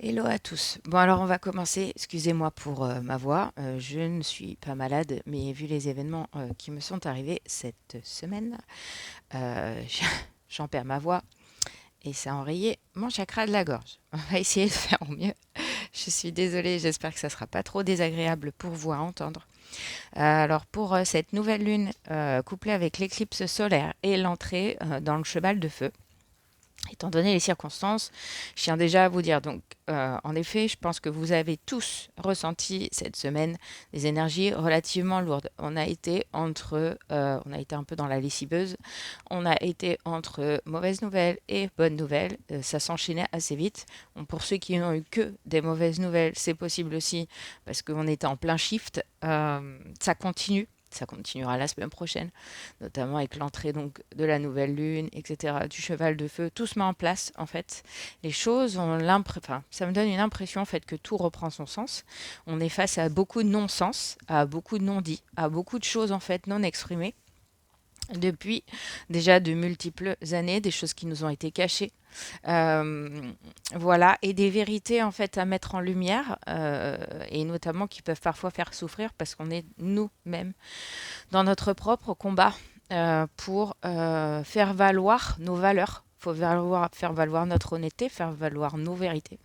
Hello à tous. Bon alors on va commencer. Excusez-moi pour ma voix. Je ne suis pas malade, mais vu les événements qui me sont arrivés cette semaine, j'en perds ma voix et ça a enrayé mon chakra de la gorge. On va essayer de faire au mieux. Je suis désolée, j'espère que ça sera pas trop désagréable pour vous à entendre. Alors pour cette nouvelle lune couplée avec l'éclipse solaire et l'entrée dans le cheval de feu. Étant donné les circonstances, je tiens déjà à vous dire, donc, en effet, je pense que vous avez tous ressenti cette semaine des énergies relativement lourdes. On a été un peu dans la lessiveuse, on a été entre mauvaises nouvelles et bonnes nouvelles. Ça s'enchaînait assez vite. Bon, pour ceux qui n'ont eu que des mauvaises nouvelles, c'est possible aussi parce qu'on était en plein shift. Ça continue. Ça continuera la semaine prochaine, notamment avec l'entrée donc de la nouvelle lune, etc., du cheval de feu. Tout se met en place, en fait. Les choses ont l'impression, enfin, ça me donne une impression, en fait, que tout reprend son sens. On est face à beaucoup de non-sens, à beaucoup de non-dits, à beaucoup de choses, en fait, non exprimées depuis déjà de multiples années, des choses qui nous ont été cachées. Euh, voilà, et des vérités en fait à mettre en lumière, et notamment qui peuvent parfois faire souffrir parce qu'on est nous-mêmes dans notre propre combat pour faire valoir nos valeurs. Il faut faire valoir notre honnêteté, faire valoir nos vérités.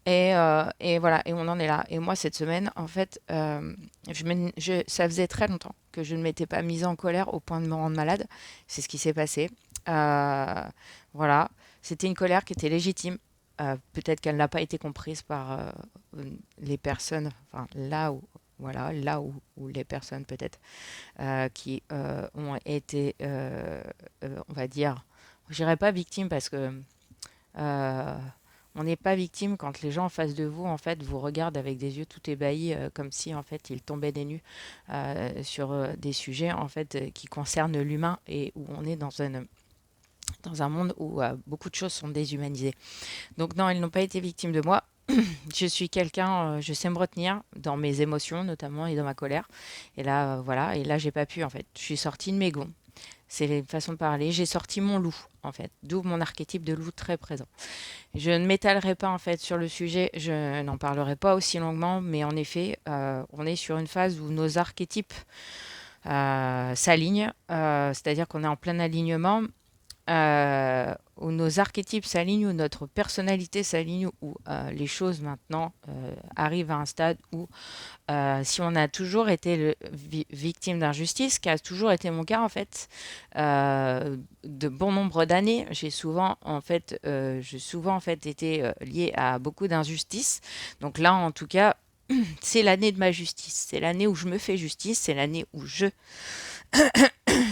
Et voilà, et on en est là. Et moi, cette semaine, en fait, ça faisait très longtemps que je ne m'étais pas mise en colère au point de me rendre malade. C'est ce qui s'est passé. Euh, voilà, c'était une colère qui était légitime. Peut-être qu'elle n'a pas été comprise par les personnes, enfin là où, voilà, où les personnes peut-être qui ont été, on va dire, je dirais pas victimes parce que euh, on n'est pas victime quand les gens en face de vous, en fait, vous regardent avec des yeux tout ébahis, comme si, en fait, ils tombaient des nues sur des sujets, en fait, qui concernent l'humain et où on est dans un monde où beaucoup de choses sont déshumanisées. Donc non, ils n'ont pas été victimes de moi. Je suis quelqu'un, je sais me retenir dans mes émotions notamment et dans ma colère. Et là, voilà, et là, j'ai pas pu, en fait. Je suis sortie de mes gonds. C'est une façon de parler. J'ai sorti mon loup, en fait, d'où mon archétype de loup très présent. Je ne m'étalerai pas, en fait, sur le sujet, je n'en parlerai pas aussi longuement, mais en effet, on est sur une phase où nos archétypes s'alignent, c'est-à-dire qu'on est en plein alignement, où nos archétypes s'alignent, où notre personnalité s'aligne, où les choses maintenant arrivent à un stade où si on a toujours été victime d'injustice, qui a toujours été mon cas en fait, de bon nombre d'années, j'ai souvent en fait été liée à beaucoup d'injustices. Donc là, en tout cas, c'est l'année de ma justice. C'est l'année où je me fais justice. C'est l'année où je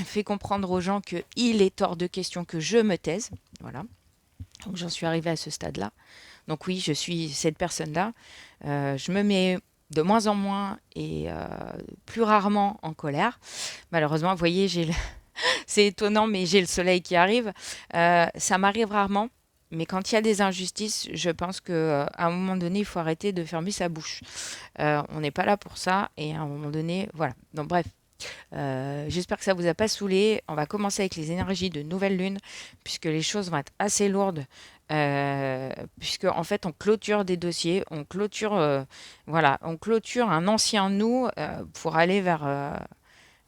fais comprendre aux gens que il est hors de question que je me taise. Voilà. Donc j'en suis arrivée à ce stade-là. Donc oui, je suis cette personne-là. Je me mets de moins en moins et plus rarement en colère. Malheureusement, vous voyez, c'est étonnant, mais j'ai le soleil qui arrive. Ça m'arrive rarement. Mais quand il y a des injustices, je pense qu'à un moment donné, il faut arrêter de fermer sa bouche. On n'est pas là pour ça. Et à un moment donné, voilà. Donc bref, j'espère que ça vous a pas saoulé. On va commencer avec les énergies de nouvelle lune, puisque les choses vont être assez lourdes. Puisque en fait on clôture des dossiers, voilà, on clôture un ancien nous pour aller vers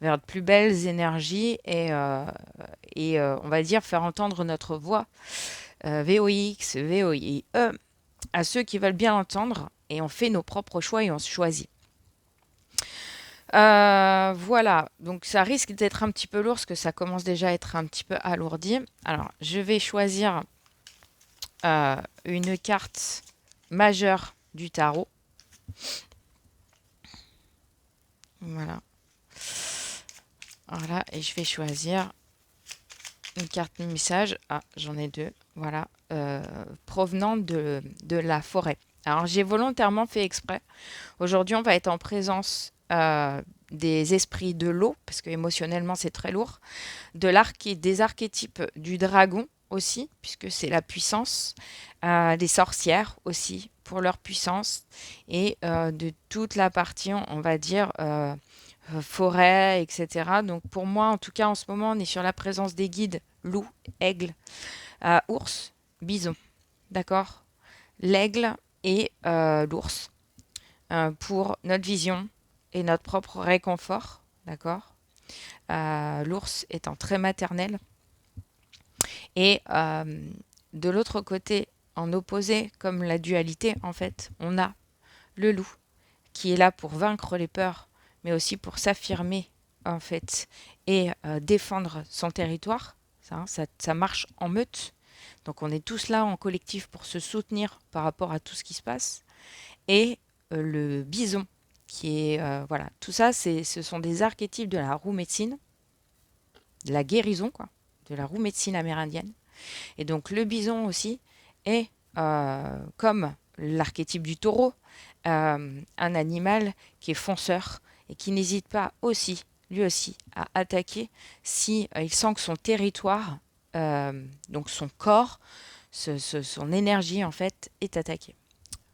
de plus belles énergies et on va dire faire entendre notre voix VOX, VOIE à ceux qui veulent bien l'entendre et on fait nos propres choix et on se choisit. Voilà, donc ça risque d'être un petit peu lourd parce que ça commence déjà à être un petit peu alourdi. Alors, je vais choisir une carte majeure du tarot. Voilà, voilà, et je vais choisir une carte message. Ah, j'en ai deux. Voilà, provenant de la forêt. Alors, j'ai volontairement fait exprès. Aujourd'hui, on va être en présence des esprits de l'eau, parce que émotionnellement, c'est très lourd. Des archétypes du dragon aussi, puisque c'est la puissance, des sorcières aussi, pour leur puissance, et de toute la partie, on va dire, forêt, etc. Donc pour moi, en tout cas, en ce moment, on est sur la présence des guides, loup, aigle, ours, bison. D'accord. L'aigle. et l'ours pour notre vision et notre propre réconfort, d'accord? L'ours étant très maternel. Et de l'autre côté, en opposé, comme la dualité, en fait, on a le loup qui est là pour vaincre les peurs, mais aussi pour s'affirmer, en fait, et défendre son territoire. Ça marche en meute. Donc on est tous là en collectif pour se soutenir par rapport à tout ce qui se passe. Et le bison, qui est... voilà, tout ça, ce sont des archétypes de la roue médecine, de la guérison, quoi, de la roue médecine amérindienne. Et donc le bison aussi est, comme l'archétype du taureau, un animal qui est fonceur et qui n'hésite pas aussi, lui aussi, à attaquer si il sent que son territoire, donc son corps, son énergie en fait, est attaquée.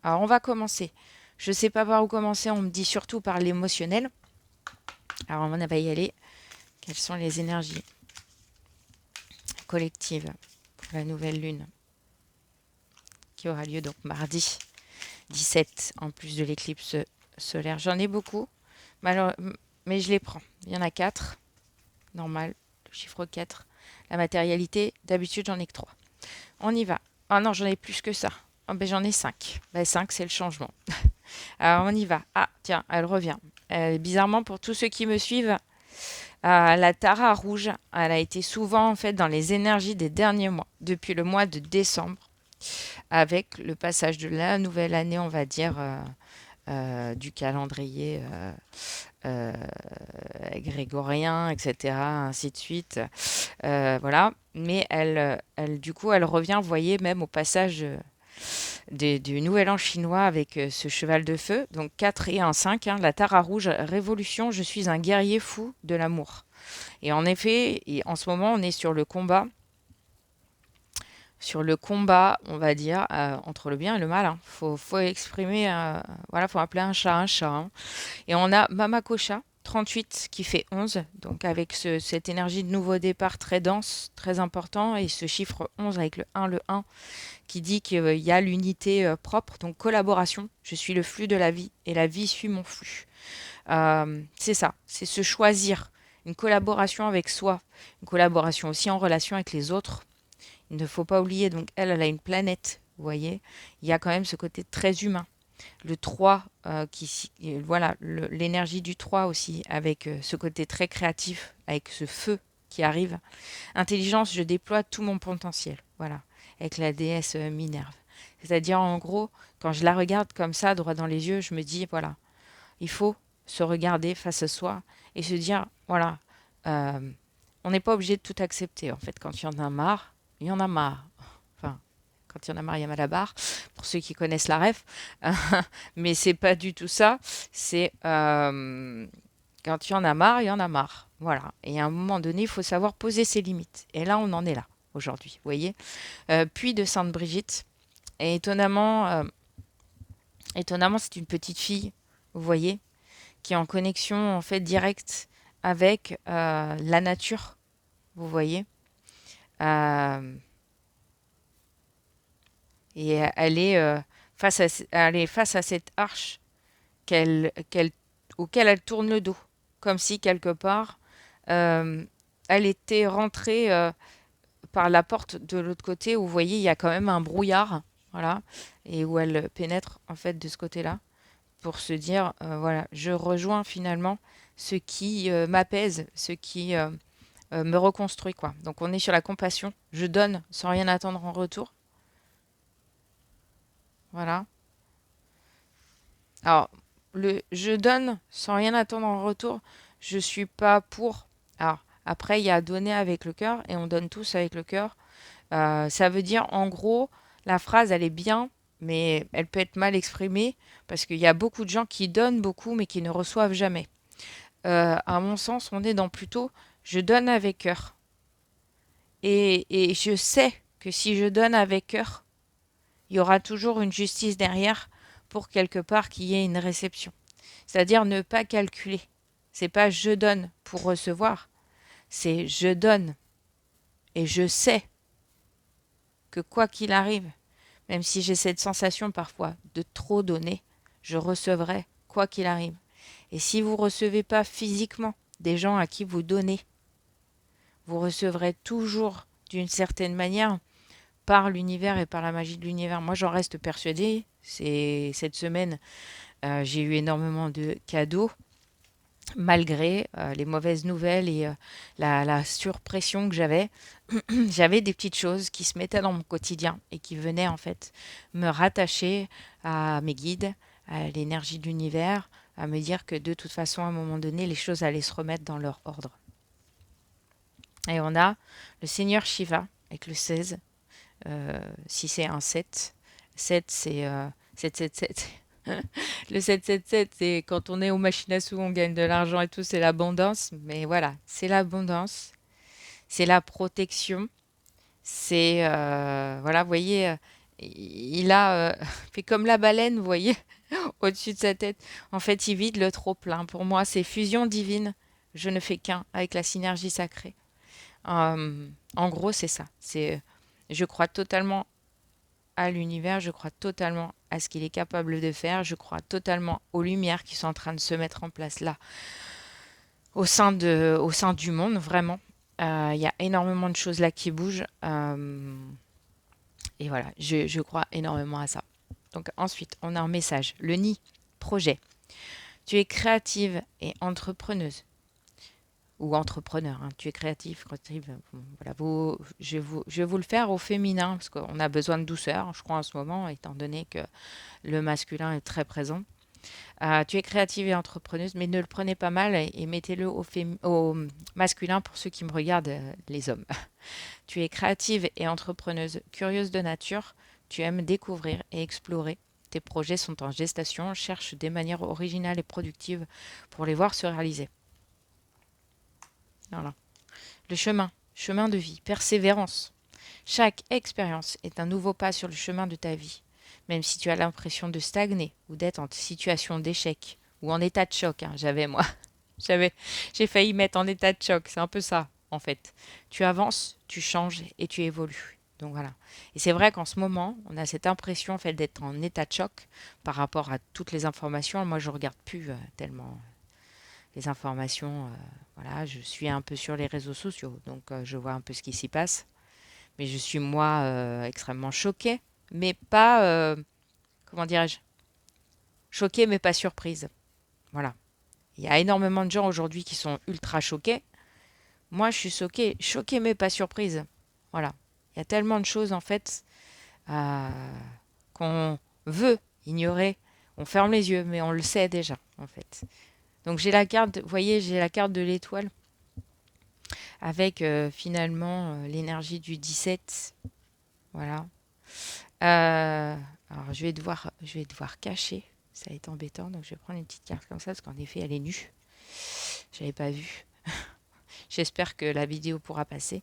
Alors on va commencer. Je ne sais pas par où commencer, on me dit surtout par l'émotionnel. Alors on va y aller. Quelles sont les énergies collectives pour la nouvelle lune qui aura lieu donc mardi 17 en plus de l'éclipse solaire. J'en ai beaucoup, mais je les prends. Il y en a 4, normal, le chiffre 4. La matérialité, d'habitude j'en ai que 3. On y va. Ah non, j'en ai plus que ça. Oh, ben, j'en ai 5. Ben, 5, c'est le changement. Alors on y va. Ah, tiens, elle revient. Bizarrement, pour tous ceux qui me suivent, la Tara rouge, elle a été souvent en fait dans les énergies des derniers mois, depuis le mois de décembre, avec le passage de la nouvelle année, on va dire, du calendrier euh, grégorien, etc., ainsi de suite. Voilà. Mais du coup, elle revient, vous voyez, même au passage du Nouvel An chinois avec ce cheval de feu. Donc 4 et 1, 5, hein, la Tara rouge, révolution, je suis un guerrier fou de l'amour. Et en effet, en ce moment, on est sur le combat, on va dire, entre le bien et le mal. Hein. Faut exprimer, voilà, faut appeler un chat, hein. Et on a Mama Kocha, 38, qui fait 11, donc avec cette énergie de nouveau départ très dense, très important, et ce chiffre 11 avec le 1 qui dit qu'il y a l'unité propre, donc collaboration. Je suis le flux de la vie, et la vie suit mon flux. C'est ça, c'est se choisir, une collaboration avec soi, une collaboration aussi en relation avec les autres. Il ne faut pas oublier, donc elle a une planète, vous voyez, il y a quand même ce côté très humain. Le 3, voilà, l'énergie du 3 aussi, avec ce côté très créatif, avec ce feu qui arrive. Intelligence, je déploie tout mon potentiel, voilà, avec la déesse Minerve. C'est-à-dire, en gros, quand je la regarde comme ça, droit dans les yeux, je me dis, voilà, il faut se regarder face à soi et se dire, voilà, euh, on n'est pas obligé de tout accepter. En fait, quand il y en a marre, il y en a marre. Enfin, quand il y en a marre, il y en a la barre, pour ceux qui connaissent la ref. Mais c'est pas du tout ça. C'est quand il y en a marre, il y en a marre. Voilà. Et à un moment donné, il faut savoir poser ses limites. Et là, on en est là aujourd'hui, vous voyez. Puis de Sainte-Brigitte. Et étonnamment, c'est une petite fille, vous voyez, qui est en connexion en fait directe avec la nature, vous voyez. Euh, et elle est face à cette arche auquel elle tourne le dos, comme si quelque part euh, elle était rentrée par la porte de l'autre côté où vous voyez il y a quand même un brouillard, voilà, et où elle pénètre en fait de ce côté-là pour se dire voilà, je rejoins finalement ce qui m'apaise, ce qui me reconstruit quoi. Donc on est sur la compassion, je donne sans rien attendre en retour, voilà. Alors je donne sans rien attendre en retour, je suis pas pour. Alors après il y a donner avec le cœur et on donne tous avec le cœur. Ça veut dire en gros la phrase elle est bien, mais elle peut être mal exprimée parce qu'il y a beaucoup de gens qui donnent beaucoup mais qui ne reçoivent jamais. À mon sens, on est dans plutôt je donne avec cœur. Et je sais que si je donne avec cœur, il y aura toujours une justice derrière pour quelque part qu'il y ait une réception. C'est-à-dire ne pas calculer. C'est pas je donne pour recevoir, c'est je donne et je sais que quoi qu'il arrive, Même si j'ai cette sensation parfois de trop donner, je recevrai quoi qu'il arrive. Et si vous ne recevez pas physiquement des gens à qui vous donnez, vous recevrez toujours d'une certaine manière par l'univers et par la magie de l'univers. Moi, j'en reste persuadée. Cette semaine, j'ai eu énormément de cadeaux, malgré les mauvaises nouvelles et la surpression que j'avais. J'avais des petites choses qui se mettaient dans mon quotidien et qui venaient en fait me rattacher à mes guides, à l'énergie de l'univers, à me dire que de toute façon, à un moment donné, les choses allaient se remettre dans leur ordre. Et on a le Seigneur Shiva avec le 16. Si c'est un 7, 7 c'est 777. Le 777, c'est quand on est aux machines à sous, on gagne de l'argent et tout, c'est l'abondance. Mais voilà, c'est l'abondance, c'est la protection, c'est voilà, vous voyez, il a fait comme la baleine, vous voyez, au-dessus de sa tête. En fait, il vide le trop plein. Pour moi, c'est fusion divine. Je ne fais qu'un avec la synergie sacrée. En gros, c'est ça. Je crois totalement à l'univers, je crois totalement à ce qu'il est capable de faire, je crois totalement aux lumières qui sont en train de se mettre en place là, au sein du monde, vraiment. Il y a énormément de choses là qui bougent. Et voilà, je crois énormément à ça. Donc ensuite, on a un message. Le nid, projet. Tu es créative et entrepreneuse. Ou entrepreneur, hein. Tu es créatif, créative. Voilà, je vais vous le faire au féminin, parce qu'on a besoin de douceur, je crois, en ce moment, étant donné que le masculin est très présent. Tu es créative et entrepreneuse, mais ne le prenez pas mal et mettez-le au masculin pour ceux qui me regardent, les hommes. Tu es créative et entrepreneuse, curieuse de nature, tu aimes découvrir et explorer. Tes projets sont en gestation, cherche des manières originales et productives pour les voir se réaliser. Voilà. Le chemin de vie, persévérance. Chaque expérience est un nouveau pas sur le chemin de ta vie. Même si tu as l'impression de stagner ou d'être en situation d'échec ou en état de choc, hein, moi. J'ai failli mettre en état de choc, c'est un peu ça, en fait. Tu avances, tu changes et tu évolues. Donc voilà. Et c'est vrai qu'en ce moment, on a cette impression en fait d'être en état de choc par rapport à toutes les informations. Moi, je regarde plus tellement les informations. Voilà, je suis un peu sur les réseaux sociaux, donc je vois un peu ce qui s'y passe. Mais je suis moi extrêmement choquée, mais pas, comment dirais-je, choquée mais pas surprise. Voilà. Il y a énormément de gens aujourd'hui qui sont ultra choqués. Moi, je suis choquée mais pas surprise. Voilà. Il y a tellement de choses en fait euh, qu'on veut ignorer. On ferme les yeux, mais on le sait déjà en fait. Donc j'ai la carte, vous voyez, j'ai la carte de l'étoile avec finalement l'énergie du 17. Voilà. Alors je vais devoir cacher. Ça va être embêtant, donc je vais prendre une petite carte comme ça parce qu'en effet elle est nue. J'avais pas vu. J'espère que la vidéo pourra passer.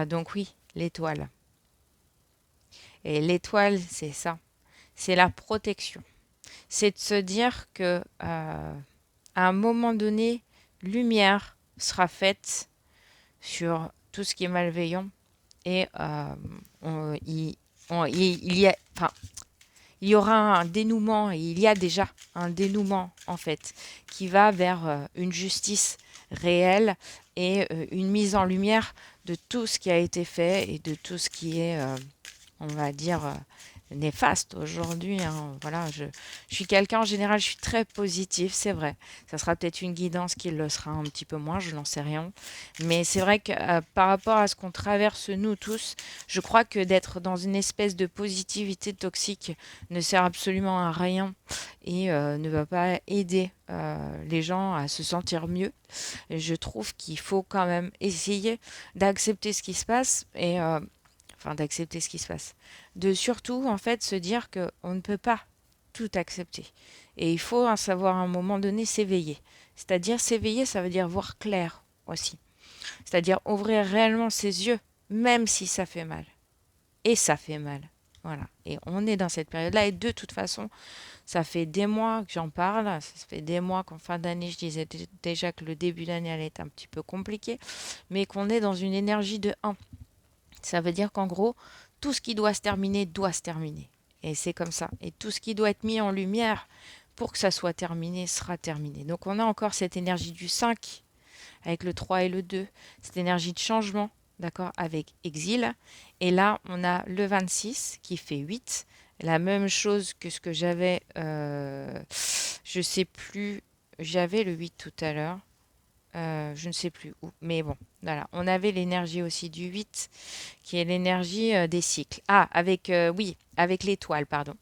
Donc oui, l'étoile. Et l'étoile, c'est ça. C'est la protection. C'est de se dire que à un moment donné, lumière sera faite sur tout ce qui est malveillant et il y a, enfin, il y aura un dénouement et il y a déjà un dénouement en fait qui va vers une justice réelle et une mise en lumière de tout ce qui a été fait et de tout ce qui est, on va dire, néfaste aujourd'hui, hein. Voilà, je suis quelqu'un en général, je suis très positif, c'est vrai. Ça sera peut-être une guidance qui le sera un petit peu moins, je n'en sais rien. Mais c'est vrai que par rapport à ce qu'on traverse nous tous, je crois que d'être dans une espèce de positivité toxique ne sert absolument à rien et ne va pas aider les gens à se sentir mieux. Et je trouve qu'il faut quand même essayer d'accepter ce qui se passe et enfin d'accepter ce qui se passe. De surtout en fait se dire que on ne peut pas tout accepter. Et il faut en savoir à un moment donné s'éveiller. C'est-à-dire s'éveiller, ça veut dire voir clair aussi. C'est-à-dire ouvrir réellement ses yeux, même si ça fait mal. Et ça fait mal. Voilà. Et on est dans cette période-là. Et de toute façon, ça fait des mois que j'en parle. Ça fait des mois qu'en fin d'année, je disais déjà que le début d'année allait être un petit peu compliqué. Mais qu'on est dans une énergie de 1. Ça veut dire qu'en gros, tout ce qui doit se terminer. Et c'est comme ça. Et tout ce qui doit être mis en lumière pour que ça soit terminé sera terminé. Donc on a encore cette énergie du 5 avec le 3 et le 2, cette énergie de changement, d'accord, avec exil. Et là, on a le 26 qui fait 8, la même chose que ce que j'avais, je sais plus, j'avais le 8 tout à l'heure, je ne sais plus où, mais bon, voilà. On avait l'énergie aussi du 8, qui est l'énergie des cycles. Ah, avec, oui, avec l'étoile, pardon,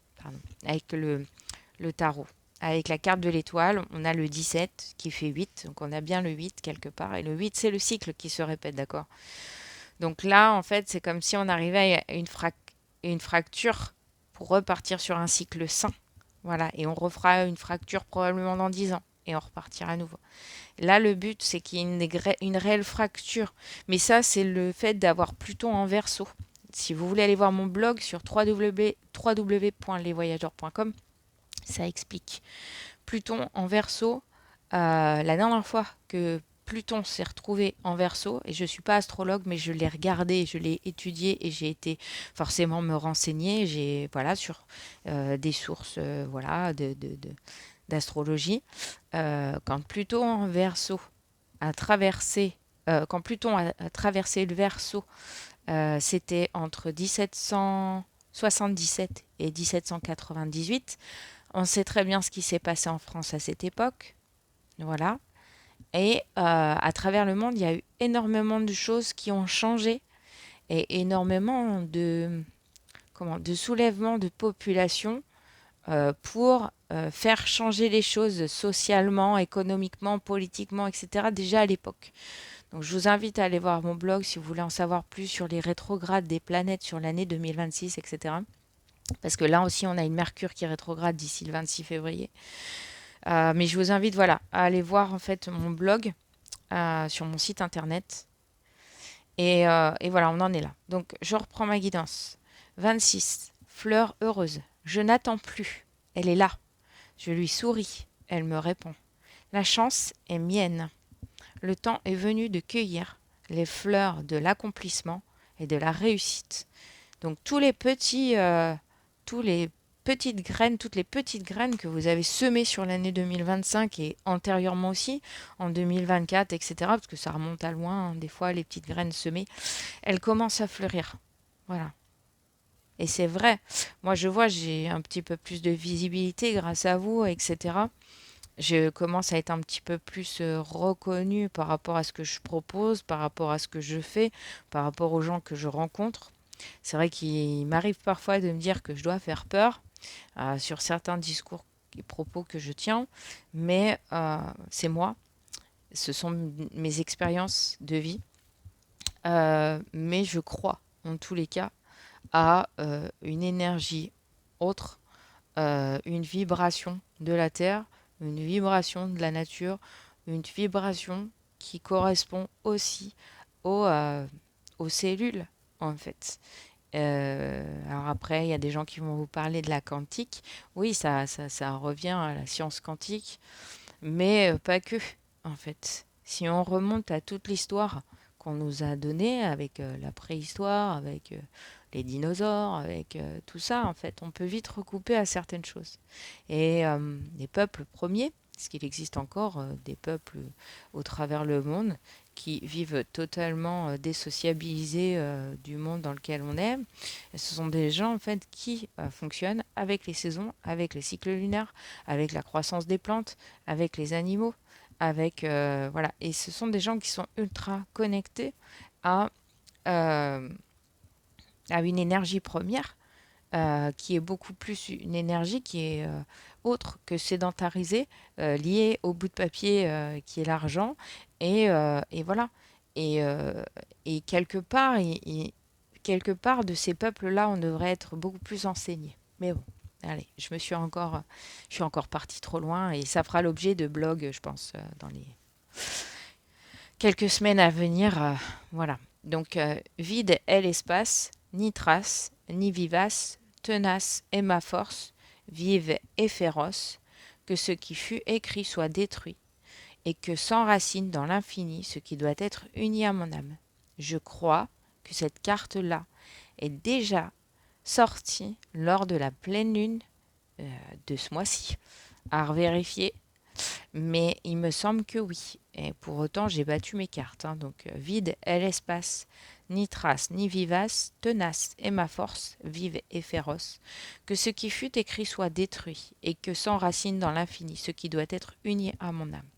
avec le tarot. Avec la carte de l'étoile, on a le 17 qui fait 8. Donc on a bien le 8 quelque part. Et le 8, c'est le cycle qui se répète, d'accord? Donc là, en fait, c'est comme si on arrivait à une fracture pour repartir sur un cycle sain. Voilà. Et on refera une fracture probablement dans 10 ans. Et on repartira à nouveau. Là, le but, c'est qu'il y ait une réelle fracture. Mais ça, c'est le fait d'avoir Pluton en Verseau. Si vous voulez aller voir mon blog sur www.lesvoyageurs.com, ça explique. Pluton en Verseau, la dernière fois que Pluton s'est retrouvé en Verseau, et je ne suis pas astrologue, mais je l'ai regardé, je l'ai étudié et j'ai été forcément me renseigner, j'ai voilà sur des sources voilà d'astrologie. Quand Pluton en Verseau a traversé, quand Pluton a traversé le Verseau, c'était entre 1777 et 1798. On sait très bien ce qui s'est passé en France à cette époque. Voilà. Et à travers le monde, il y a eu énormément de choses qui ont changé et énormément de soulèvements de population pour faire changer les choses socialement, économiquement, politiquement, etc. déjà à l'époque. Donc je vous invite à aller voir mon blog si vous voulez en savoir plus sur les rétrogrades des planètes sur l'année 2026, etc. Parce que là aussi, on a une Mercure qui rétrograde d'ici le 26 février. Mais je vous invite voilà, à aller voir en fait mon blog sur mon site internet. Et voilà, on en est là. Donc je reprends ma guidance. 26. Fleur heureuse. Je n'attends plus. Elle est là. Je lui souris. Elle me répond. La chance est mienne. Le temps est venu de cueillir les fleurs de l'accomplissement et de la réussite. Donc tous les toutes les petites graines que vous avez semées sur l'année 2025 et antérieurement aussi, en 2024, etc., parce que ça remonte à loin, hein, des fois, les petites graines semées, elles commencent à fleurir. Voilà. Et c'est vrai. Moi, je vois, j'ai un petit peu plus de visibilité grâce à vous, etc. Je commence à être un petit peu plus reconnue par rapport à ce que je propose, par rapport à ce que je fais, par rapport aux gens que je rencontre. C'est vrai qu'il m'arrive parfois de me dire que je dois faire peur sur certains discours et propos que je tiens, mais c'est moi, ce sont mes expériences de vie, mais je crois en tous les cas à une énergie autre, une vibration de la Terre, une vibration de la nature, une vibration qui correspond aussi aux, aux cellules, en fait. Alors après, il y a des gens qui vont vous parler de la quantique. Oui, ça revient à la science quantique, mais pas que, en fait. Si on remonte à toute l'histoire qu'on nous a donnée avec la préhistoire, avec les dinosaures, avec tout ça, en fait, on peut vite recouper à certaines choses. Et les peuples premiers, parce qu'il existe encore des peuples au travers le monde qui vivent totalement désociabilisés du monde dans lequel on est. Et ce sont des gens en fait qui fonctionnent avec les saisons, avec les cycles lunaires, avec la croissance des plantes, avec les animaux, avec voilà. Et ce sont des gens qui sont ultra connectés à euh, à une énergie première qui est beaucoup plus une énergie qui est autre que sédentarisée, liée au bout de papier qui est l'argent. Et voilà. Et, euh, et quelque part de ces peuples-là, on devrait être beaucoup plus enseigné. Mais bon, allez, je suis encore partie trop loin et ça fera l'objet de blogs, je pense, dans les quelques semaines à venir. Voilà. Donc, vide est l'espace, ni trace, ni vivace, tenace est ma force, vive et féroce, que ce qui fut écrit soit détruit, et que s'enracine dans l'infini ce qui doit être uni à mon âme. Je crois que cette carte-là est déjà sorti lors de la pleine lune euh, de ce mois-ci. À revérifier, mais il me semble que oui. Et pour autant, j'ai battu mes cartes, hein. Donc, vide est l'espace, ni trace, ni vivace, tenace est ma force, vive et féroce. Que ce qui fut écrit soit détruit, et que s'enracine dans l'infini ce qui doit être uni à mon âme.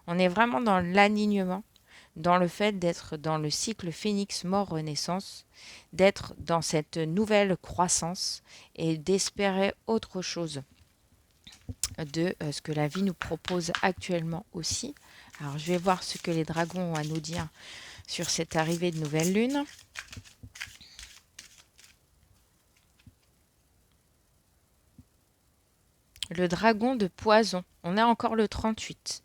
On est vraiment dans l'alignement, dans le fait d'être dans le cycle phénix mort-renaissance, d'être dans cette nouvelle croissance et d'espérer autre chose de ce que la vie nous propose actuellement aussi. Alors, je vais voir ce que les dragons ont à nous dire sur cette arrivée de nouvelle lune. Le dragon de poison. On a encore le 38.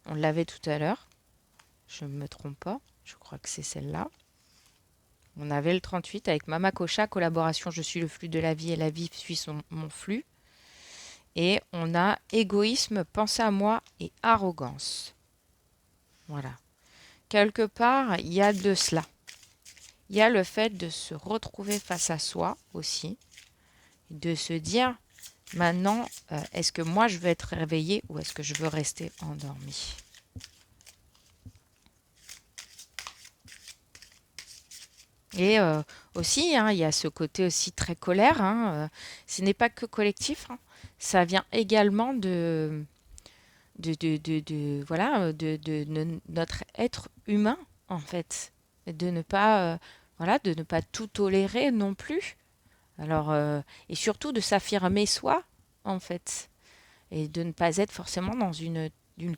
On l'avait tout à l'heure. Je ne me trompe pas. Je crois que c'est celle-là. On avait le 38 avec Mama Kocha, collaboration, je suis le flux de la vie et la vie suit mon flux. Et on a égoïsme, pense à moi et arrogance. Voilà. Quelque part, il y a de cela. Il y a le fait de se retrouver face à soi aussi, de se dire maintenant, est-ce que moi je veux être réveillé ou est-ce que je veux rester endormi? Et aussi, hein, il y a ce côté aussi très colère, hein, ce n'est pas que collectif, hein, ça vient également voilà, de notre être humain, en fait. Et de ne pas, voilà, de ne pas tout tolérer non plus. Alors, et surtout de s'affirmer soi, en fait. Et de ne pas être forcément dans une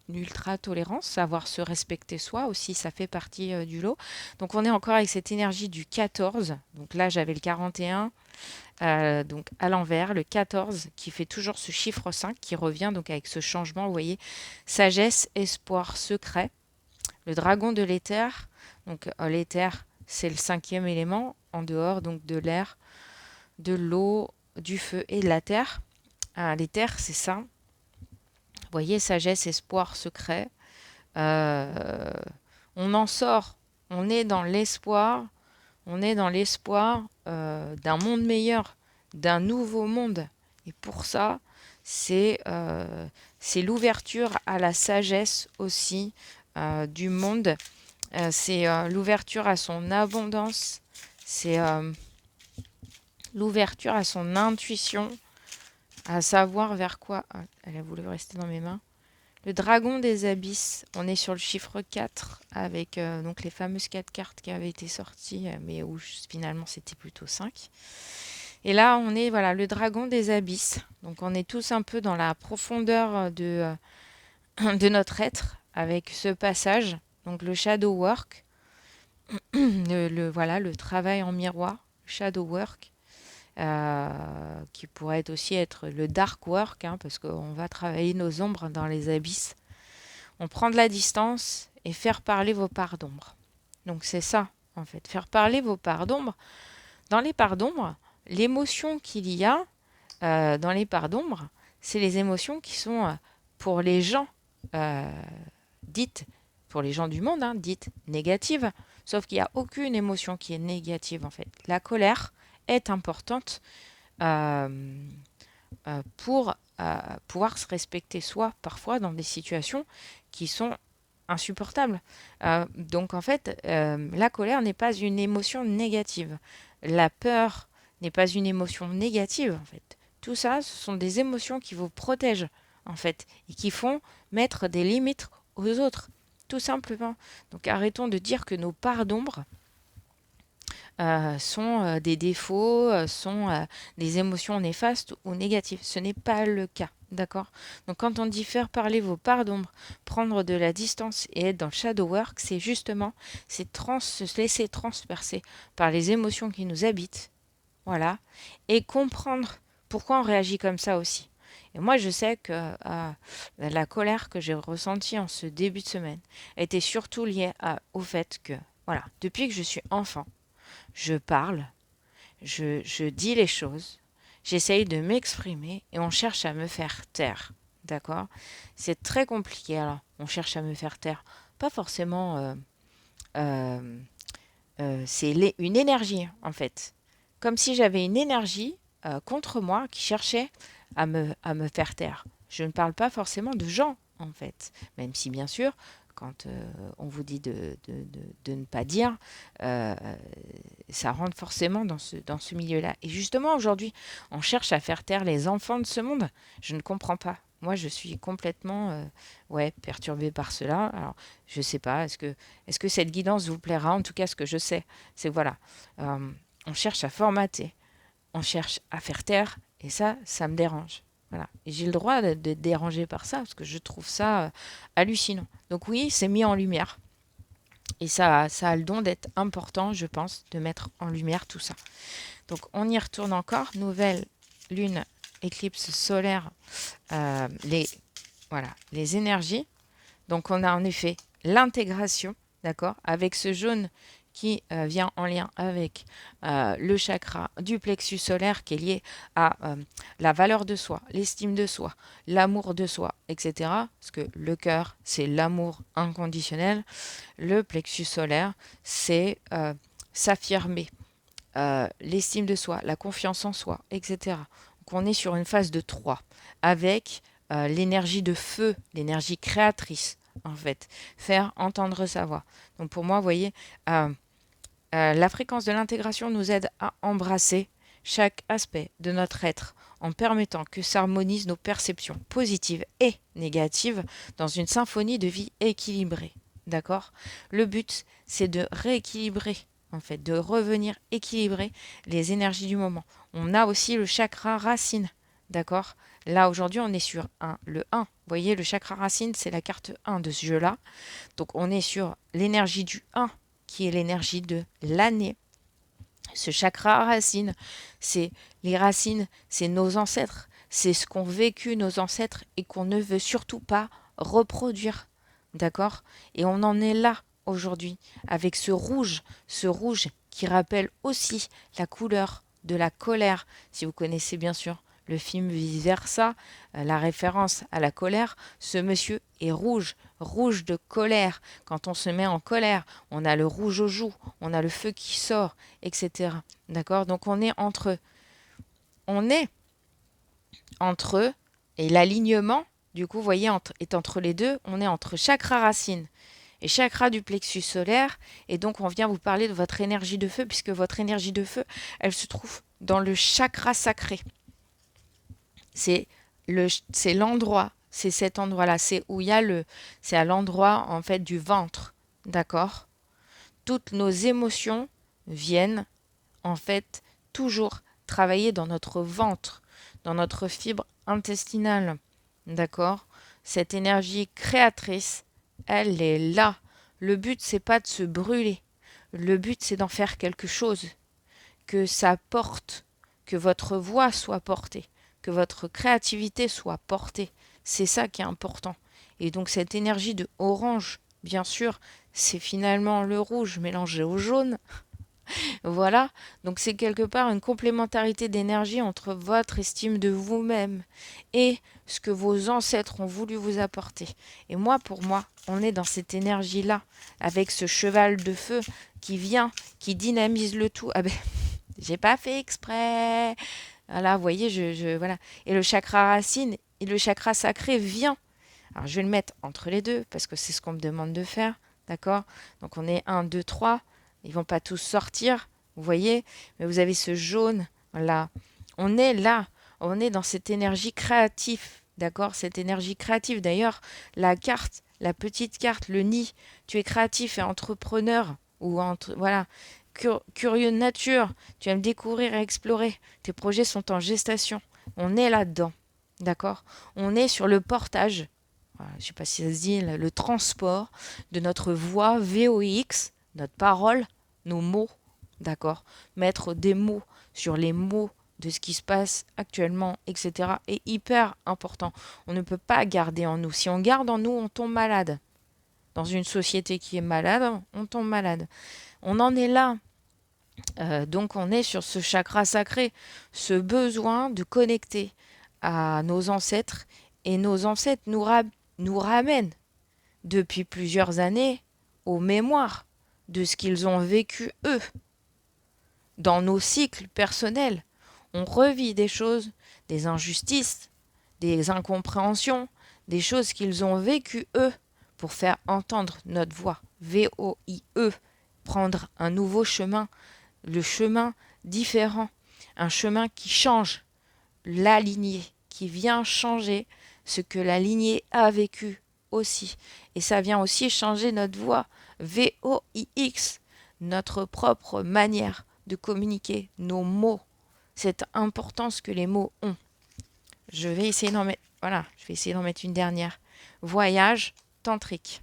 ultra-tolérance, savoir se respecter soi aussi, ça fait partie du lot. Donc on est encore avec cette énergie du 14. Donc là, j'avais le 41, donc à l'envers, le 14 qui fait toujours ce chiffre 5 qui revient donc avec ce changement, vous voyez, sagesse, espoir, secret. Le dragon de l'éther, donc l'éther, c'est le cinquième élément, en dehors donc de l'air, de l'eau, du feu et de la terre. L'éther, c'est ça. Vous voyez, sagesse, espoir, secret. Euh, on en sort. On est dans l'espoir. On est dans l'espoir d'un monde meilleur, d'un nouveau monde. Et pour ça, c'est l'ouverture à la sagesse aussi du monde. C'est l'ouverture à son abondance. C'est l'ouverture à son intuition, à savoir vers quoi. Ah, elle a voulu rester dans mes mains. Le dragon des abysses, on est sur le chiffre 4 avec donc les fameuses 4 cartes qui avaient été sorties, mais où finalement c'était plutôt 5. Et là, on est voilà le dragon des abysses. Donc on est tous un peu dans la profondeur de notre être avec ce passage. Donc le shadow work, voilà, le travail en miroir, shadow work. Qui pourrait aussi être le dark work, hein, parce qu'on va travailler nos ombres dans les abysses. On prend de la distance et faire parler vos parts d'ombre. Donc c'est ça, en fait, faire parler vos parts d'ombre. Dans les parts d'ombre, l'émotion qu'il y a dans les parts d'ombre, c'est les émotions qui sont pour les gens euh, dites, pour les gens du monde, hein, dites négatives. Sauf qu'il n'y a aucune émotion qui est négative, en fait. La colère est importante euh, pour pouvoir se respecter soi, parfois dans des situations qui sont insupportables. Donc en fait, la colère n'est pas une émotion négative. La peur n'est pas une émotion négative, en fait. Tout ça, ce sont des émotions qui vous protègent, en fait, et qui font mettre des limites aux autres, tout simplement. Donc arrêtons de dire que nos parts d'ombre sont des défauts, sont des émotions néfastes ou négatives. Ce n'est pas le cas, d'accord? Donc quand on dit faire parler vos parts d'ombre, prendre de la distance et être dans le shadow work, c'est justement se laisser transpercer par les émotions qui nous habitent, voilà, et comprendre pourquoi on réagit comme ça aussi. Et moi, je sais que la colère que j'ai ressentie en ce début de semaine était surtout liée au fait que, voilà, depuis que je suis enfant, je parle, je dis les choses, j'essaye de m'exprimer et on cherche à me faire taire. D'accord? C'est très compliqué. Alors, on cherche à me faire taire. Pas forcément. C'est une énergie, en fait. comme si j'avais une énergie contre moi qui cherchait à me faire taire. Je ne parle pas forcément de gens, en fait, même si bien sûr, quand on vous dit de ne pas dire, euh, ça rentre forcément dans ce milieu-là. Et justement, aujourd'hui, on cherche à faire taire les enfants de ce monde. Je ne comprends pas. Moi, je suis complètement ouais, perturbée par cela. Alors, je ne sais pas, est-ce que cette guidance vous plaira? En tout cas, ce que je sais, c'est que voilà, euh, on cherche à formater, on cherche à faire taire, et ça me dérange. Voilà. Et j'ai le droit d'être dérangée par ça, parce que je trouve ça hallucinant. Donc oui, c'est mis en lumière. Et ça a le don d'être important, je pense, de mettre en lumière tout ça. Donc on y retourne encore. Nouvelle lune, éclipse solaire, les, voilà, les énergies. Donc on a en effet l'intégration, d'accord, avec ce jaune qui vient en lien avec le chakra du plexus solaire qui est lié à la valeur de soi, l'estime de soi, l'amour de soi, etc. Parce que le cœur, c'est l'amour inconditionnel. Le plexus solaire, c'est s'affirmer, l'estime de soi, la confiance en soi, etc. Donc on est sur une phase de 3 avec l'énergie de feu, l'énergie créatrice, en fait, faire entendre sa voix. Donc pour moi, vous voyez, la fréquence de l'intégration nous aide à embrasser chaque aspect de notre être en permettant que s'harmonisent nos perceptions positives et négatives dans une symphonie de vie équilibrée. D'accord? Le but, c'est de rééquilibrer, en fait, de revenir équilibrer les énergies du moment. On a aussi le chakra racine. D'accord? Là, aujourd'hui, on est sur le 1. Vous voyez, le chakra racine, c'est la carte 1 de ce jeu-là. Donc, on est sur l'énergie du 1, qui est l'énergie de l'année. Ce chakra racine, c'est les racines, c'est nos ancêtres, c'est ce qu'ont vécu nos ancêtres et qu'on ne veut surtout pas reproduire. D'accord? Et on en est là aujourd'hui avec ce rouge qui rappelle aussi la couleur de la colère. Si vous connaissez bien sûr le film Vice Versa, la référence à la colère, ce monsieur est rouge, rouge de colère. Quand on se met en colère, on a le rouge aux joues, on a le feu qui sort, etc. D'accord? Donc on est entre eux, et l'alignement, du coup, vous voyez, est entre les deux. On est entre chakra racine et chakra du plexus solaire. Et donc, on vient vous parler de votre énergie de feu, puisque votre énergie de feu, elle se trouve dans le chakra sacré. C'est l'endroit, c'est cet endroit-là, c'est à l'endroit, en fait, du ventre. D'accord? Toutes nos émotions viennent, en fait, toujours travailler dans notre ventre, dans notre fibre intestinale. D'accord? Cette énergie créatrice, elle est là. Le but, c'est pas de se brûler. Le but, c'est d'en faire quelque chose. Que ça porte, que votre voix soit portée, que votre créativité soit portée. C'est ça qui est important. Et donc cette énergie de orange, bien sûr, c'est finalement le rouge mélangé au jaune. Voilà, donc c'est quelque part une complémentarité d'énergie entre votre estime de vous-même et ce que vos ancêtres ont voulu vous apporter. Et moi, pour moi, on est dans cette énergie-là, avec ce cheval de feu qui vient, qui dynamise le tout. Ah ben, j'ai pas fait exprès. Voilà, vous voyez, voilà. Et le chakra racine et le chakra sacré vient. Alors, je vais le mettre entre les deux parce que c'est ce qu'on me demande de faire. D'accord? Donc, on est 1, 2, 3. Ils vont pas tous sortir, vous voyez, mais vous avez ce jaune là. On est là, on est dans cette énergie créative, d'accord? Cette énergie créative. D'ailleurs, la carte, la petite carte, le nid, tu es créatif et entrepreneur ou voilà, curieux de nature. Tu aimes découvrir et explorer. Tes projets sont en gestation. On est là-dedans, d'accord? On est sur le portage. Voilà, je ne sais pas si ça se dit, le transport de notre voix VOX, notre parole, nos mots, d'accord? Mettre des mots sur les mots de ce qui se passe actuellement, etc. est hyper important. On ne peut pas garder en nous. Si on garde en nous, on tombe malade. Dans une société qui est malade, on tombe malade. On en est là. Donc on est sur ce chakra sacré, ce besoin de connecter à nos ancêtres. Et nos ancêtres nous ramènent depuis plusieurs années aux mémoires de ce qu'ils ont vécu eux. dans nos cycles personnels, on revit des choses, des injustices, des incompréhensions, des choses qu'ils ont vécues eux pour faire entendre notre voix. V-O-I-E, prendre un nouveau chemin, le chemin différent, un chemin qui change la lignée, qui vient changer ce que la lignée a vécu aussi. Et ça vient aussi changer notre voix, V-O-I-X, notre propre manière de communiquer, nos mots, cette importance que les mots ont. Je vais essayer d'en mettre, voilà, je vais essayer d'en mettre une dernière. Voyage tantrique.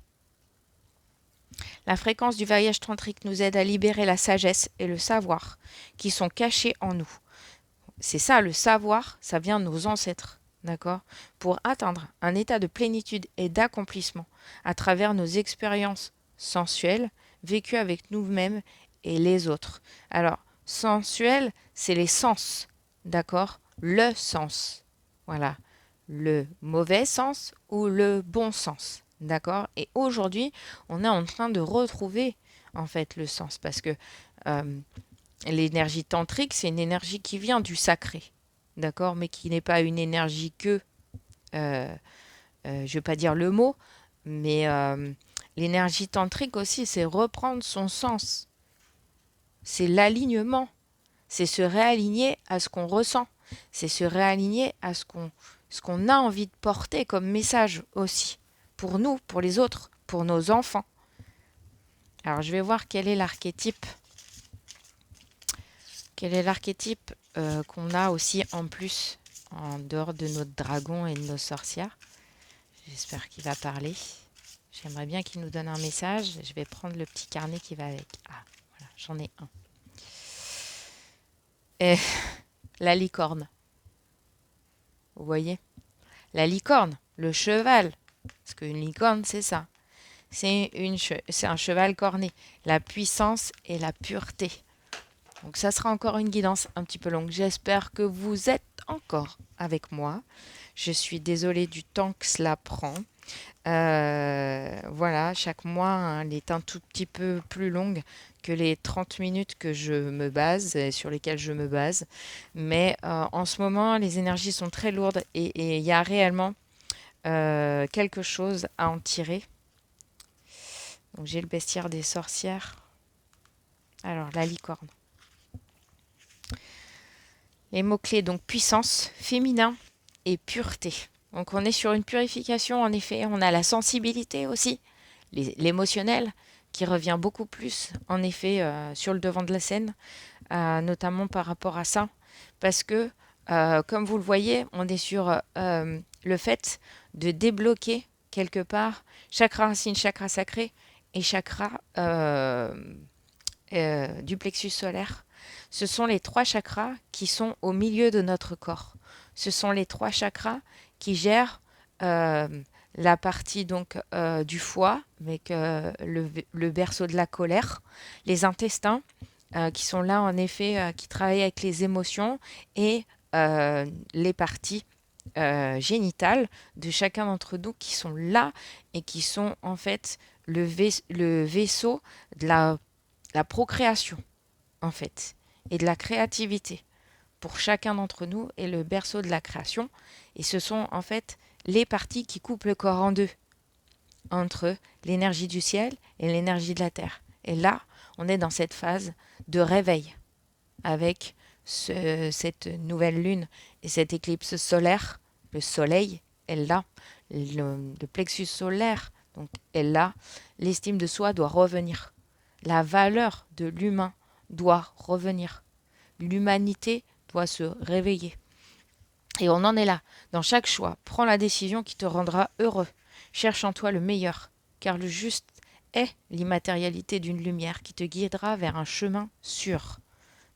La fréquence du voyage tantrique nous aide à libérer la sagesse et le savoir qui sont cachés en nous. C'est ça, le savoir, ça vient de nos ancêtres, d'accord? Pour atteindre un état de plénitude et d'accomplissement à travers nos expériences sensuelles vécues avec nous-mêmes et les autres. Alors, sensuel, c'est les sens, d'accord? Le sens, voilà. Le mauvais sens ou le bon sens, d'accord? Et aujourd'hui, on est en train de retrouver, en fait, le sens parce que l'énergie tantrique, c'est une énergie qui vient du sacré, d'accord? Mais qui n'est pas une énergie que, je ne vais pas dire le mot, mais l'énergie tantrique aussi, c'est reprendre son sens. C'est l'alignement. C'est se réaligner à ce qu'on ressent. C'est se réaligner à ce qu'on a envie de porter comme message aussi. Pour nous, pour les autres, pour nos enfants. Alors, je vais voir quel est l'archétype. Quel est l'archétype qu'on a aussi en plus, en dehors de notre dragon et de nos sorcières. J'espère qu'il va parler. J'aimerais bien qu'il nous donne un message. Je vais prendre le petit carnet qui va avec. Ah, voilà, j'en ai un. Et la licorne. Vous voyez? La licorne, le cheval. Parce qu'une licorne, c'est ça. C'est un cheval corné. La puissance et la pureté. Donc ça sera encore une guidance un petit peu longue. J'espère que vous êtes encore avec moi. Je suis désolée du temps que cela prend. Voilà, chaque mois, hein, elle est un tout petit peu plus longue que les 30 minutes que je me base, sur lesquelles je me base. Mais en ce moment, les énergies sont très lourdes et il y a réellement quelque chose à en tirer. Donc j'ai le bestiaire des sorcières. Alors, la licorne. Les mots-clés, donc puissance, féminin et pureté. Donc on est sur une purification, en effet. On a la sensibilité aussi, l'émotionnel, qui revient beaucoup plus, en effet, sur le devant de la scène, notamment par rapport à ça. Parce que, comme vous le voyez, on est sur le fait de débloquer, quelque part, chakra racine, chakra sacré et chakra du plexus solaire. Ce sont les 3 chakras qui sont au milieu de notre corps. Ce sont les 3 chakras qui gèrent la partie donc du foie, avec le berceau de la colère, les intestins qui sont là en effet, qui travaillent avec les émotions et les parties génitales de chacun d'entre nous qui sont là et qui sont en fait le vaisseau de la procréation en fait et de la créativité pour chacun d'entre nous est le berceau de la création. Et ce sont en fait les parties qui coupent le corps en deux, entre l'énergie du ciel et l'énergie de la terre. Et là, on est dans cette phase de réveil, avec cette nouvelle lune et cette éclipse solaire. Le soleil est là, le plexus solaire donc, est là. L'estime de soi doit revenir. La valeur de l'humain doit revenir. L'humanité doit se réveiller. Et on en est là. Dans chaque choix, prends la décision qui te rendra heureux. Cherche en toi le meilleur, car le juste est l'immatérialité d'une lumière qui te guidera vers un chemin sûr.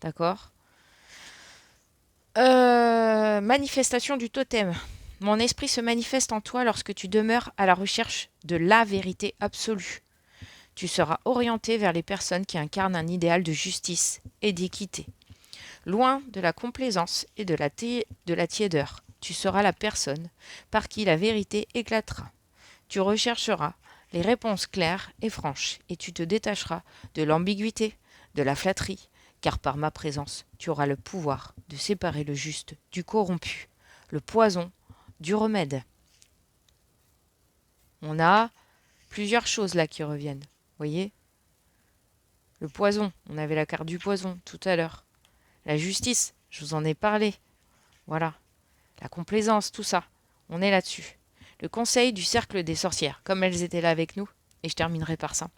D'accord ? Manifestation du totem. Mon esprit se manifeste en toi lorsque tu demeures à la recherche de la vérité absolue. Tu seras orienté vers les personnes qui incarnent un idéal de justice et d'équité. Loin de la complaisance et de la tiédeur, tu seras la personne par qui la vérité éclatera. Tu rechercheras les réponses claires et franches et tu te détacheras de l'ambiguïté, de la flatterie car par ma présence, tu auras le pouvoir de séparer le juste du corrompu, le poison du remède. On a plusieurs choses là qui reviennent. Vous voyez? Le poison, on avait la carte du poison tout à l'heure. La justice, je vous en ai parlé. Voilà. La complaisance, tout ça. On est là-dessus. Le conseil du cercle des sorcières, comme elles étaient là avec nous, et je terminerai par ça.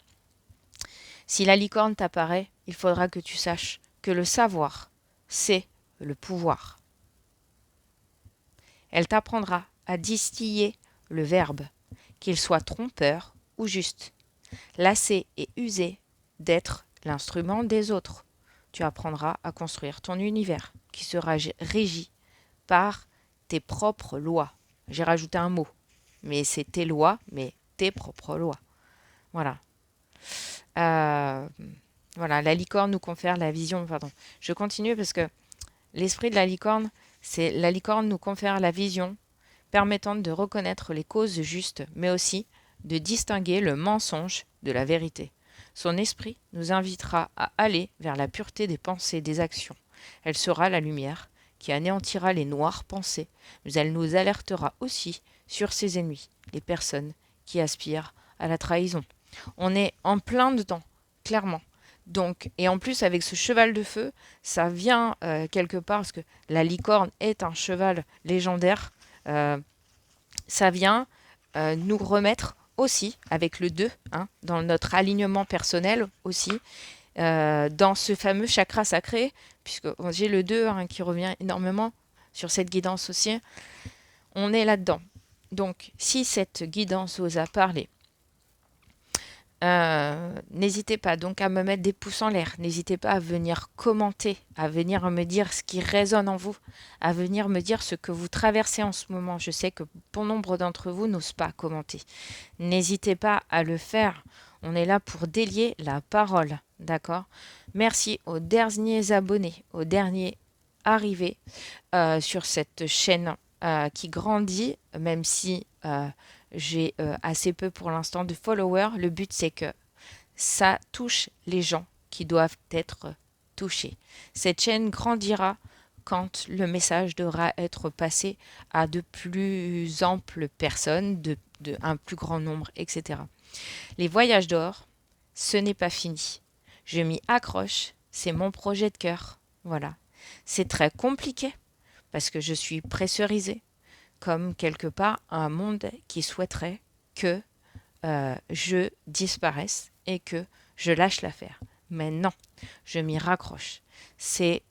Si la licorne t'apparaît, il faudra que tu saches que le savoir, c'est le pouvoir. Elle t'apprendra à distiller le verbe, qu'il soit trompeur ou juste, lassé et usé d'être l'instrument des autres. Tu apprendras à construire ton univers qui sera régi par tes propres lois. J'ai rajouté un mot, mais c'est tes lois, mais tes propres lois. Voilà. Voilà, la licorne nous confère la vision. Pardon. Je continue parce que l'esprit de la licorne, c'est la licorne nous confère la vision permettant de reconnaître les causes justes, mais aussi de distinguer le mensonge de la vérité. Son esprit nous invitera à aller vers la pureté des pensées et des actions. Elle sera la lumière qui anéantira les noires pensées, mais elle nous alertera aussi sur ses ennemis, les personnes qui aspirent à la trahison. On est en plein dedans, clairement. Donc, et en plus, avec ce cheval de feu, ça vient quelque part, parce que la licorne est un cheval légendaire, ça vient nous remettre aussi, avec le 2, hein, dans notre alignement personnel aussi, dans ce fameux chakra sacré, puisque j'ai le 2 hein, qui revient énormément sur cette guidance aussi, on est là-dedans. Donc, si cette guidance vous a parlé, n'hésitez pas donc à me mettre des pouces en l'air, n'hésitez pas à venir commenter, à venir me dire ce qui résonne en vous, à venir me dire ce que vous traversez en ce moment. Je sais que bon nombre d'entre vous n'osent pas commenter. N'hésitez pas à le faire. On est là pour délier la parole, d'accord? Merci aux derniers abonnés, aux derniers arrivés sur cette chaîne qui grandit, même si j'ai assez peu pour l'instant de followers. Le but, c'est que ça touche les gens qui doivent être touchés. Cette chaîne grandira quand le message devra être passé à de plus amples personnes, de un plus grand nombre, etc. Les voyages d'or, ce n'est pas fini. Je m'y accroche, c'est mon projet de cœur. Voilà. C'est très compliqué parce que je suis pressurisée, comme quelque part un monde qui souhaiterait que je disparaisse et que je lâche l'affaire. Mais non, je m'y raccroche. C'est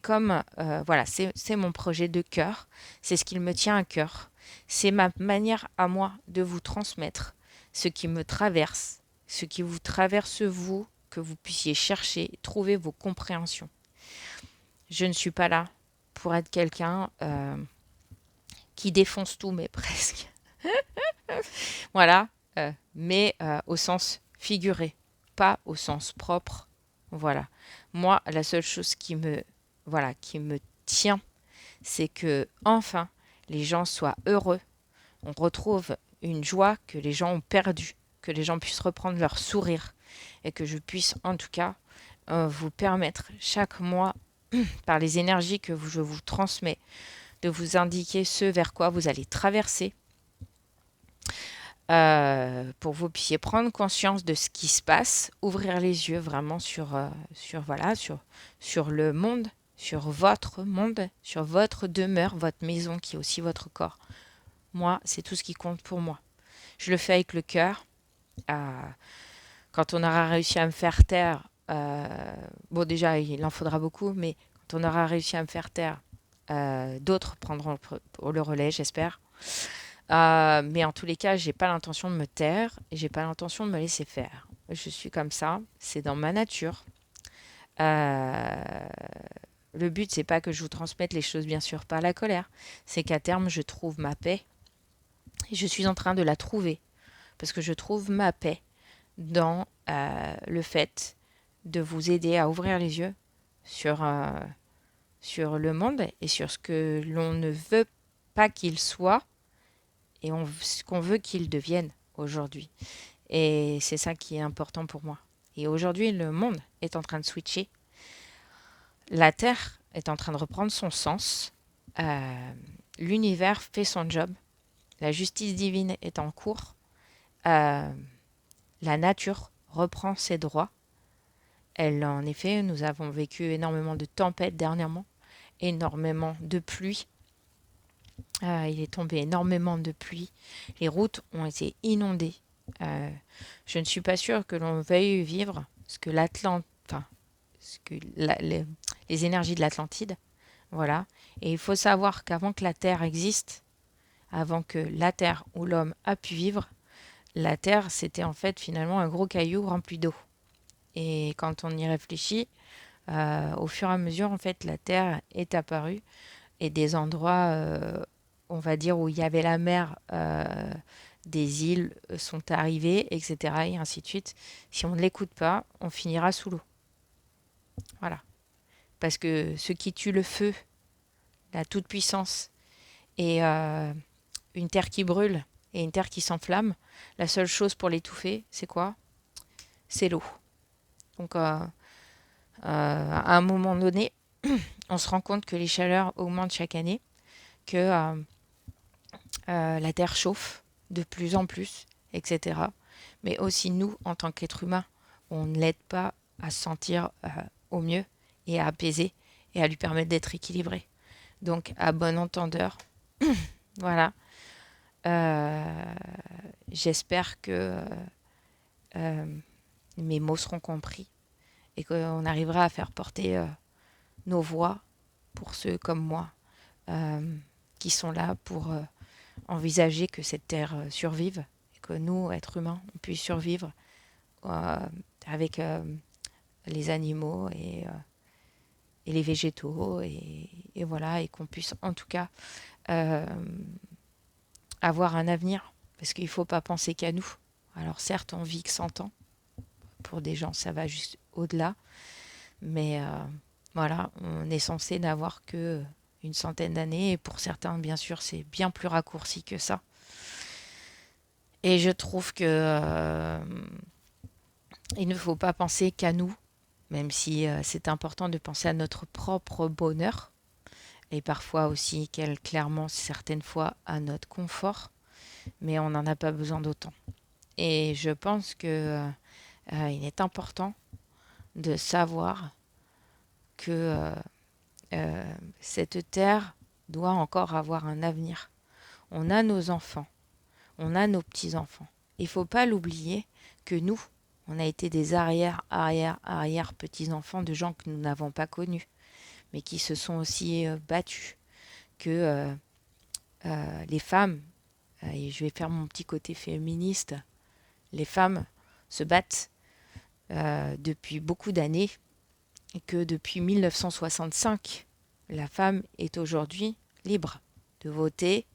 comme, voilà, c'est mon projet de cœur, c'est ce qui me tient à cœur, c'est ma manière à moi de vous transmettre ce qui me traverse, ce qui vous traverse vous, que vous puissiez chercher, trouver vos compréhensions. Je ne suis pas là pour être quelqu'un qui défonce tout, mais presque. Voilà, mais au sens figuré, pas au sens propre. Voilà. Moi, la seule chose qui me tient, c'est que enfin les gens soient heureux. On retrouve une joie que les gens ont perdue, que les gens puissent reprendre leur sourire et que je puisse en tout cas vous permettre chaque mois, par les énergies que je vous transmets, de vous indiquer ce vers quoi vous allez traverser pour que vous puissiez prendre conscience de ce qui se passe, ouvrir les yeux vraiment sur le monde, sur votre monde, sur votre demeure, votre maison qui est aussi votre corps. Moi, c'est tout ce qui compte pour moi. Je le fais avec le cœur. Quand on aura réussi à me faire taire, bon déjà il en faudra beaucoup, mais quand on aura réussi à me faire taire, d'autres prendront le relais, j'espère. Mais en tous les cas, j'ai pas l'intention de me taire et j'ai pas l'intention de me laisser faire. Je suis comme ça, c'est dans ma nature. Euh, le but, c'est pas que je vous transmette les choses, bien sûr, par la colère. C'est qu'à terme, je trouve ma paix. Et je suis en train de la trouver. Parce que je trouve ma paix dans le fait de vous aider à ouvrir les yeux sur, sur le monde et sur ce que l'on ne veut pas qu'il soit et ce qu'on veut qu'il devienne aujourd'hui. Et c'est ça qui est important pour moi. Et aujourd'hui, le monde est en train de switcher. La Terre est en train de reprendre son sens. Euh, L'univers fait son job. La justice divine est en cours. Euh, la nature reprend ses droits. En effet, nous avons vécu énormément de tempêtes dernièrement, énormément de pluie. Il est tombé énormément de pluie. Les routes ont été inondées. Euh, je ne suis pas sûre que l'on veuille vivre ce que les énergies de l'Atlantide. Voilà. Et il faut savoir qu'avant que la Terre existe, avant que la Terre où l'homme a pu vivre, la Terre, c'était en fait finalement un gros caillou rempli d'eau. Et quand on y réfléchit, au fur et à mesure, en fait, la Terre est apparue et des endroits, on va dire, où il y avait la mer, des îles sont arrivées, etc. Et ainsi de suite. Si on ne l'écoute pas, on finira sous l'eau. Voilà. Parce que ce qui tue le feu, la toute-puissance, et une terre qui brûle et une terre qui s'enflamme, la seule chose pour l'étouffer, c'est quoi? C'est l'eau. Donc, à un moment donné, on se rend compte que les chaleurs augmentent chaque année, que la Terre chauffe de plus en plus, etc. Mais aussi nous, en tant qu'êtres humains, on ne l'aide pas à se sentir au mieux et à apaiser et à lui permettre d'être équilibré. Donc, à bon entendeur, voilà. Euh, J'espère que mes mots seront compris et qu'on arrivera à faire porter nos voix pour ceux comme moi qui sont là pour envisager que cette terre survive et que nous, êtres humains, on puisse survivre euh, avec les animaux et les végétaux et voilà, et qu'on puisse en tout cas euh, avoir un avenir parce qu'il ne faut pas penser qu'à nous. Alors certes, on vit que 100 ans. Pour des gens, ça va juste au-delà. Mais voilà, on est censé n'avoir que une centaine d'années. Et pour certains, bien sûr, c'est bien plus raccourci que ça. Et je trouve que il ne faut pas penser qu'à nous, même si c'est important de penser à notre propre bonheur. Et parfois aussi, clairement, certaines fois, à notre confort. Mais on n'en a pas besoin d'autant. Et je pense que il est important de savoir que cette terre doit encore avoir un avenir. On a nos enfants, on a nos petits-enfants. Il ne faut pas l'oublier que nous, on a été des arrière petits-enfants de gens que nous n'avons pas connus, mais qui se sont aussi battus. Que les femmes, et je vais faire mon petit côté féministe, les femmes se battent depuis beaucoup d'années et que depuis 1965, la femme est aujourd'hui libre de voter,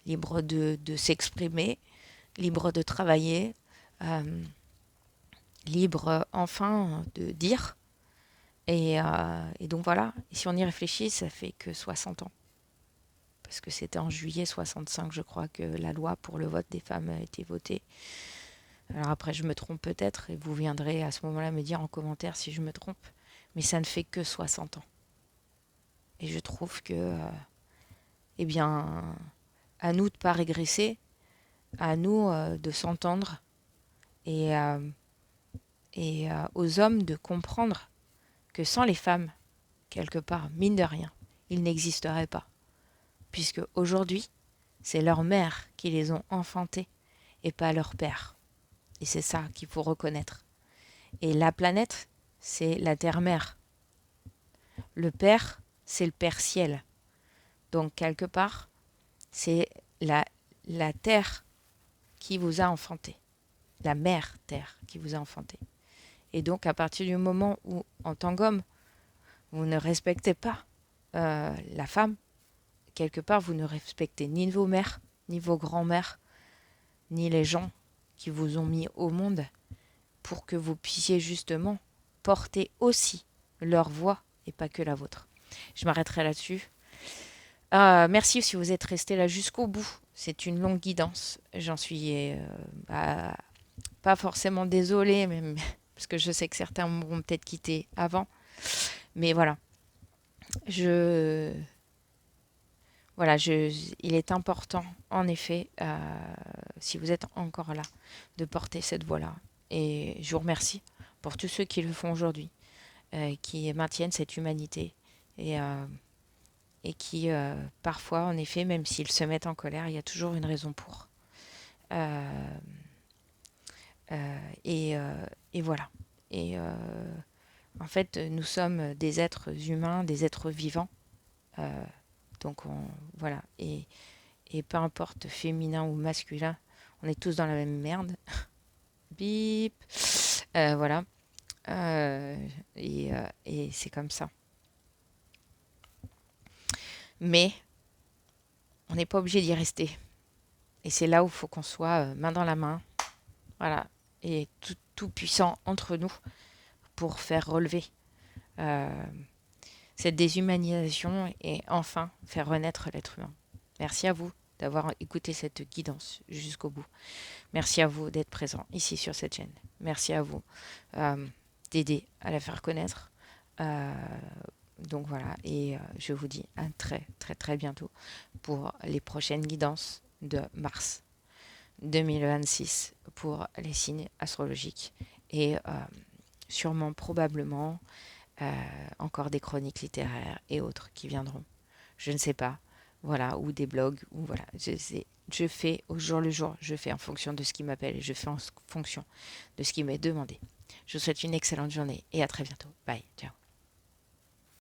libre de s'exprimer, libre de travailler, euh, libre enfin de dire. Et donc voilà, et si on y réfléchit, ça fait que 60 ans. Parce que c'était en juillet 65, je crois, que la loi pour le vote des femmes a été votée. Alors après, je me trompe peut-être, et vous viendrez à ce moment-là me dire en commentaire si je me trompe. Mais ça ne fait que 60 ans. Et je trouve que, eh bien, à nous de ne pas régresser, à nous de s'entendre et aux hommes de comprendre que sans les femmes, quelque part, mine de rien, ils n'existeraient pas. Puisque aujourd'hui, c'est leurs mères qui les ont enfantés et pas leur père. Et c'est ça qu'il faut reconnaître. Et la planète, c'est la terre-mère. Le père, c'est le père ciel. Donc, quelque part, c'est la terre qui vous a enfanté. La mère terre qui vous a enfanté. Et donc, à partir du moment où, en tant qu'homme, vous ne respectez pas la femme, quelque part, vous ne respectez ni vos mères, ni vos grands-mères, ni les gens qui vous ont mis au monde pour que vous puissiez justement porter aussi leur voix et pas que la vôtre. Je m'arrêterai là-dessus. Merci si vous êtes resté là jusqu'au bout. C'est une longue guidance. J'en suis bah, pas forcément désolée, mais parce que je sais que certains m'auront peut-être quitté avant. Mais voilà, je, il est important, en effet, si vous êtes encore là, de porter cette voix-là. Et je vous remercie pour tous ceux qui le font aujourd'hui, qui maintiennent cette humanité et, euh, et qui, parfois, en effet, même s'ils se mettent en colère, il y a toujours une raison pour. Euh, et, voilà. Et en fait, nous sommes des êtres humains, des êtres vivants. Euh, donc, voilà. Et peu importe féminin ou masculin, on est tous dans la même merde. Bip. Voilà. Et c'est comme ça. Mais on n'est pas obligé d'y rester. Et c'est là où il faut qu'on soit main dans la main. Voilà. Et tout puissant entre nous pour faire relever euh, cette déshumanisation et enfin faire renaître l'être humain. Merci à vous d'avoir écouté cette guidance jusqu'au bout. Merci à vous d'être présent ici sur cette chaîne. Merci à vous d'aider à la faire connaître. Euh, donc voilà, et je vous dis à très très très bientôt pour les prochaines guidances de mars 2026 pour les signes astrologiques et sûrement probablement encore des chroniques littéraires et autres qui viendront. Je ne sais pas. Voilà, ou des blogs, ou voilà. Je fais au jour le jour, je fais en fonction de ce qui m'appelle et je fais en fonction de ce qui m'est demandé. Je vous souhaite une excellente journée et à très bientôt. Bye, ciao.